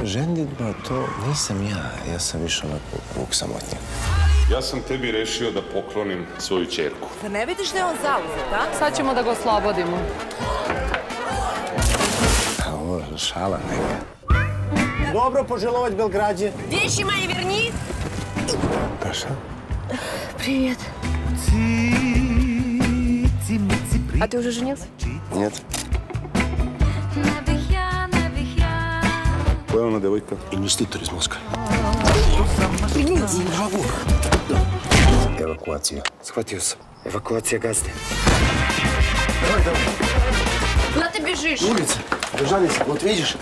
Ženidba, to nisam ja. Ja sam više onako vuk samotnjak. Ja sam tebi rešio da poklonim svoju ćerku. Da ne vidiš da je on zauzet, a? Sad ćemo da ga oslobodimo. A ovo je šala neka. Dobro poželovać Belgrađe. Вещи мои верни! Pa šta? Привет. А ты уже женился? Нет. Ko je ona devojka? Investitor iz Moskve. Bravo! Evakuacija. Shvatio sam. Evakuacija gazde. Давай. Куда ты бежишь? Улица. Бежали, вот видишь?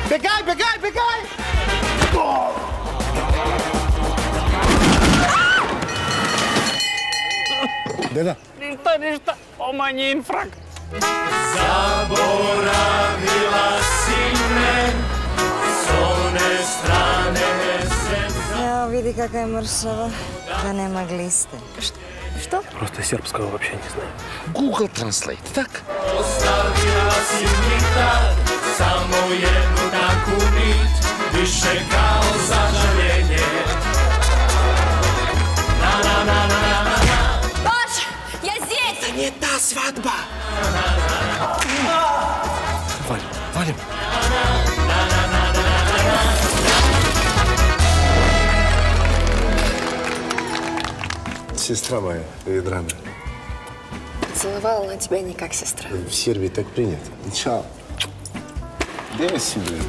Бегай, бегай, бегай! Deda. Ništa, omanji infrakt. Zaboravila si me s one strane srca. Evo vidi kakva je mršava, da nema gliste. Что? Просто сербского вообще не знаю. Google Translate, tak? Ostavila si mi tad samo jednu takvu nit, više kao zažaljenje. Паш, я здесь! Это не та свадьба! Валим. Сестра моя, Ведрана. Целовала на тебя не как сестра. В Сербии так принято. Чао. Где вы себе?